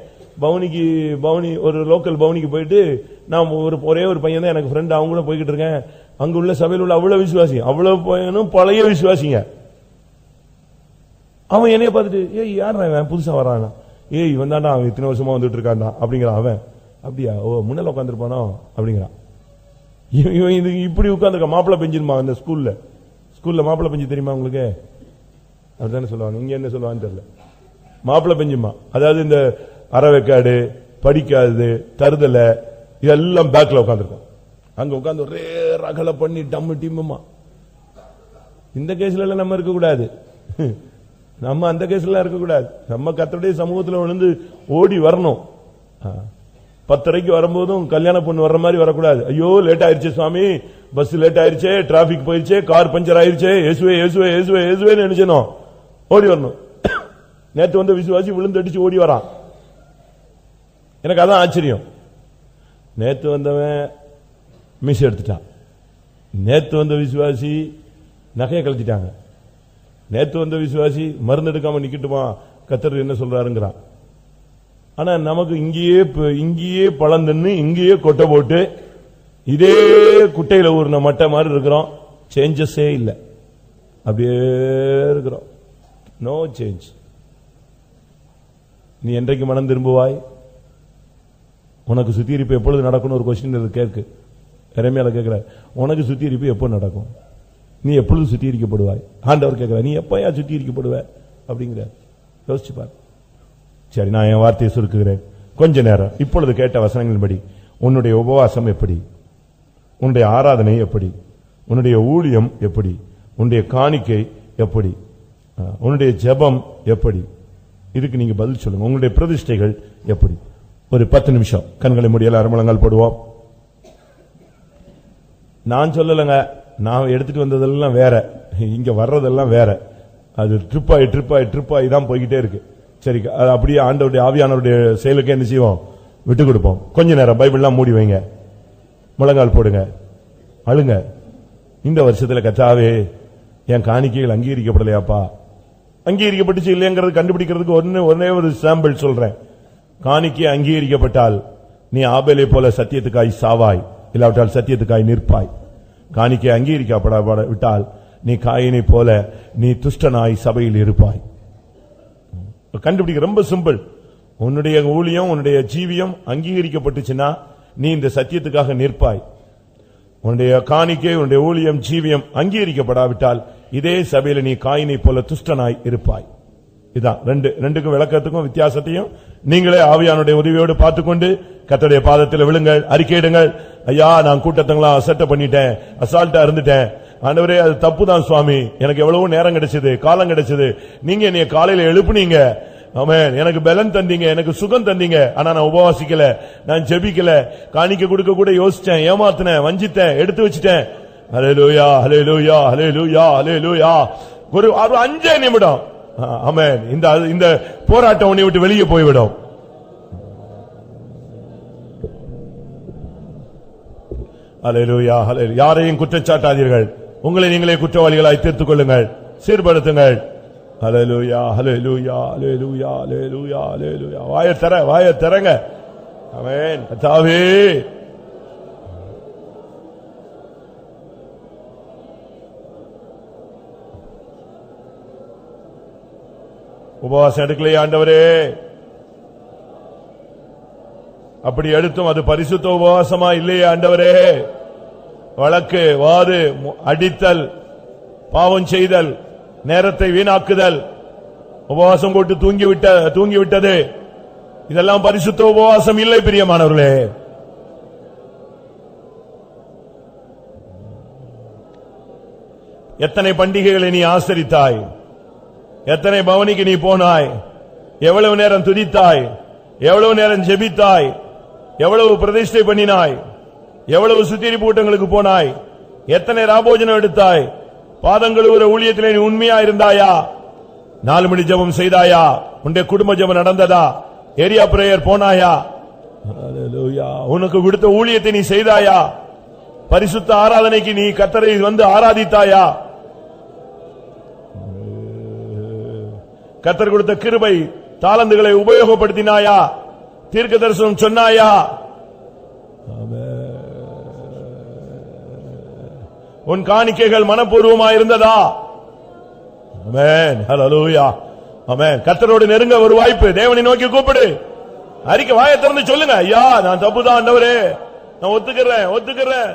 பவனி ஒரு லோக்கல் பவனிக்கு போயிட்டு நான் ஒரே ஒரு பையன் தான் எனக்கு ஃப்ரெண்ட், அவங்க கூட போய்கிட்டு இருக்கேன். அங்க உள்ள சபையில் உள்ள அவ்வளவு விசுவாசி, அவ்வளவு பையனும் பழைய விசுவாசிங்க. அவன் என்னைய பார்த்துட்டு, ஏய் யாரா அவன் புதுசா வரானா? ஏய் இவன் தாண்டா, அவன் இத்தனை வருஷமா வந்துட்டு இருக்கான்டா அப்படிங்கிறான். அவன் அப்படியா? ஓ முன்னால உட்காந்துருப்பானோ அப்படிங்கிறான். இவன் இது இப்படி உட்காந்துருக்க. மாப்பிள்ள பெஞ்சிருமா அந்த ஸ்கூல்ல மாப்பிள்ள பெஞ்சு தெரியுமா உங்களுக்கு? அப்படித்தானே சொல்லுவாங்க. இங்க என்ன சொல்லுவான்னு தெரியல. மாப்பிள்ள பெஞ்சுமா, அதாவது இந்த அறவைக்காடு, படிக்காது, தருதலை, இதெல்லாம் பேக்ல உட்காந்துருக்கோம். அங்க உட்காந்து ஒரே ரகலை பண்ணி டம்மு டிம்முமா. இந்த கேஸ்ல எல்லாம் நம்ம இருக்கக்கூடாது. நம்ம அந்த கேஸ்ல இருக்கக்கூடாது. நம்ம கர்த்தருடைய சமூகத்தில் விழுந்து ஓடி வரணும். 10:30 வரும்போதும் கல்யாண பொண்ணு வர்ற மாதிரி வரக்கூடாது. ஐயோ லேட் ஆயிருச்சு சுவாமி, பஸ் லேட் ஆயிருச்சே, டிராபிக் போயிருச்சே, கார் பஞ்சர் ஆயிருச்சே, இயேசுவே இயேசுவே இயேசுவே இயேசுவேன்னு நினைச்சணும். ஓடி வரணும். நேத்து வந்த விசுவாசி விழுந்து அடிச்சு ஓடி வரான். எனக்கு அதான் ஆச்சரியம். நேத்து வந்தவன் மிஸ் எடுத்துட்டான். நேத்து வந்த விசுவாசி நகையை கழிச்சிட்டாங்க. நேத்து வந்த விசுவாசி மருந்து எடுக்காம நிக்கட்டுமா, கர்த்தர் என்ன சொல்றாருங்கிறான். ஆனா நமக்கு இங்கேயே பழம் தின்னு இங்கேயே கொட்டை போட்டு இதே குட்டையில ஊர்ன மட்டை மாதிரி இருக்கிறோம். சேஞ்சஸே இல்லை, அப்படியே இருக்கிறோம். No change. நீ என்றைக்கு மனம் திரும்புவாய்? உனக்கு சுத்திகரிப்பு எப்பொழுது நடக்கும்? ஒரு கொஸ்டின் கேட்கு. இறைமையால கேட்கிற, உனக்கு சுத்திகரிப்பு எப்போ நடக்கும்? நீ எப்பொழுது சுத்திகரிக்கப்படுவாய்? ஆண்டவர் கேட்கிற, நீ எப்பயா சுத்திகரிக்கப்படுவ அப்படிங்கிற யோசிச்சு பாரு. சரி, நான் என் வார்த்தையை சுருக்குகிறேன். கொஞ்ச நேரம் இப்பொழுது கேட்ட வசனங்களின்படி உன்னுடைய உபவாசம் எப்படி, உன்னுடைய ஆராதனை எப்படி, உன்னுடைய ஊழியம் எப்படி, உன்னுடைய காணிக்கை எப்படி, உன்னுடைய ஜெபம் எப்படி, இதுக்கு நீங்க பதில் சொல்லுங்க. உங்களுடைய பிரதிஷ்டைகள் எப்படி? ஒரு 10 நிமிஷம் கண்களை முடியல, அரமளங்கள் போடுவோம். நான் சொல்லலைங்க, நான் எடுத்துட்டு வந்ததெல்லாம் வேற, இங்க வர்றதெல்லாம் வேற. அது ட்ரிப்பாய் தான் போய்கிட்டே இருக்கு. சரி, அது அப்படியே ஆண்டவருடைய ஆவியானவருடைய செயலுக்கு என்ன செய்வோம்? விட்டு கொடுப்போம். கொஞ்ச நேரம் பைபிள்லாம் மூடி வைங்க, முழங்கால் போடுங்க, அழுங்க, இந்த வருஷத்துல கர்த்தாவே என் காணிக்கைகள் அங்கீகரிக்கப்படலையாப்பா, அங்கீகரிக்கப்பட்டுச்சு இல்லையங்கிறது கண்டுபிடிக்கிறதுக்கு ஒரே ஒரு சாம்பிள் சொல்றேன். காணிக்கை அங்கீகரிக்கப்பட்டால் நீ ஆபேலை போல சத்தியத்துக்காய் சாவாய், இல்லாவிட்டால் சத்தியத்துக்காய் நிற்பாய். காணிக்கை அங்கீகரிக்கப்பட விட்டால் நீ காயினை போல நீ துஷ்டனாய் சபையில் இருப்பாய். கண்டுபிடிக்க ரொம்ப சிம்பிள். உன்னுடைய ஊழியம், உன்னுடைய ஜீவியம் அங்கீகரிக்கப்பட்டுச்சுன்னா நீ இந்த சத்தியத்துக்காக நிற்பாய். உன்னுடைய காணிக்கை, உன்னுடைய ஊழியம், ஜீவியம் அங்கீகரிக்கப்படாவிட்டால் இதே சபையில நீ காயினை போல துஷ்டனாய் இருப்பாய். இதான் ரெண்டுக்கும் விளக்கத்துக்கும் வித்தியாசத்தையும் நீங்களே ஆவியானுடைய உதவியோடு பார்த்துக்கொண்டு கர்த்தருடைய பாதத்தில் விழுங்கள், அறிக்கையிடுங்கள். ஐயா, நான் கூட்டத்தங்களா அசட்டை பண்ணிட்டேன், அசால்ட்டா இருந்துட்டேன். ஆண்டவரே, அது தப்புதான் சுவாமி. எனக்கு எவ்வளவு நேரம் கிடைச்சது, காலம் கிடைச்சது. நீங்க என்னைய காலையில எழுப்புனீங்க, ஆமென். எனக்கு பலன் தந்தீங்க, எனக்கு சுகம் தந்தீங்க. ஆனா நான் உபவாசிக்கல, நான் ஜெபிக்கல, காணிக்க கொடுக்க கூட யோசிச்சேன், ஏமாத்தினேன், வஞ்சித்தேன், எடுத்து வச்சிட்டேன். ஹல்லேலூயா, ஹல்லேலூயா, ஹல்லேலூயா, ஹல்லேலூயா. ஒரு 5 நிமிடம், ஆமென். இந்த போராட்டம் உன்னை விட்டு வெளியே போய்விடும். ஹல்லேலூயா, ஹல்லேலூயா. யாரையும் குற்றச்சாட்டாதீர்கள், உங்களை நீங்களே குற்றவாளிகளாய் தீர்த்துக் கொள்ளுங்கள், சீர்படுத்துங்கள். ஹல்லேலூயா, ஹல்லேலூயா, ஹல்லேலூயா, ஹல்லேலூயா, ஹல்லேலூயா. வாயை திறங்க. ஆமென். கர்த்தாவே, உபவாசம் எடுக்கலையே ஆண்டவரே, அப்படி எடுத்தும் அது பரிசுத்த உபவாசமா இல்லையே ஆண்டவரே. வழக்கு, வாது, அடித்தல், பாவம் செய்தல், நேரத்தை வீணாக்குதல், உபவாசம் போட்டு தூங்கிவிட்டது, இதெல்லாம் பரிசுத்த உபவாசம் இல்லை பிரியமானவர்களே. எத்தனை பண்டிகைகளை நீ ஆசரித்தாய், எத்தனை பவனிக்கு நீ போனாய், எவ்வளவு நேரம் துதித்தாய், எவ்வளவு நேரம் ஜெபித்தாய், எவ்வளவு பிரதிஷ்டை பண்ணினாய், எவ்வளவு சுத்திகரிப்பு கூட்டங்களுக்கு போனாய், எத்தனை ராபோஜனம் எடுத்தாய், பாதங்களுகிற ஊழியத்திலே நீ உண்மையா இருந்தாயா, 4 மணி ஜெபம் செய்தாயா, உன்னுடைய குடும்ப ஜெபம் நடந்ததா, ஏரியா பிரேயர் போனாயா, உனக்கு கொடுத்த ஊழியத்தை நீ செய்தாயா, பரிசுத்த ஆராதனைக்கு நீ கர்த்தரை வந்து ஆராதித்தாயா, கர்த்தர் கொடுத்த கிருபை தாளந்துகளை உபயோகப்படுத்தினாயா, தீர்க்க தரிசனம் சொன்னாயா, உன் காணிக்கைகள் மனப்பூர்வமா இருந்ததா? ஆமென், ஹல்லேலூயா, ஆமென். கர்த்தரோடு நெருங்க ஒரு வாய்ப்பு, தேவனை நோக்கி கூப்பிடு, அறிக்கை, வாயை திறந்து சொல்லுங்க. ஐயா, நான் தப்புதான் ஆண்டவரே, நான் ஒத்துக்கிறேன்.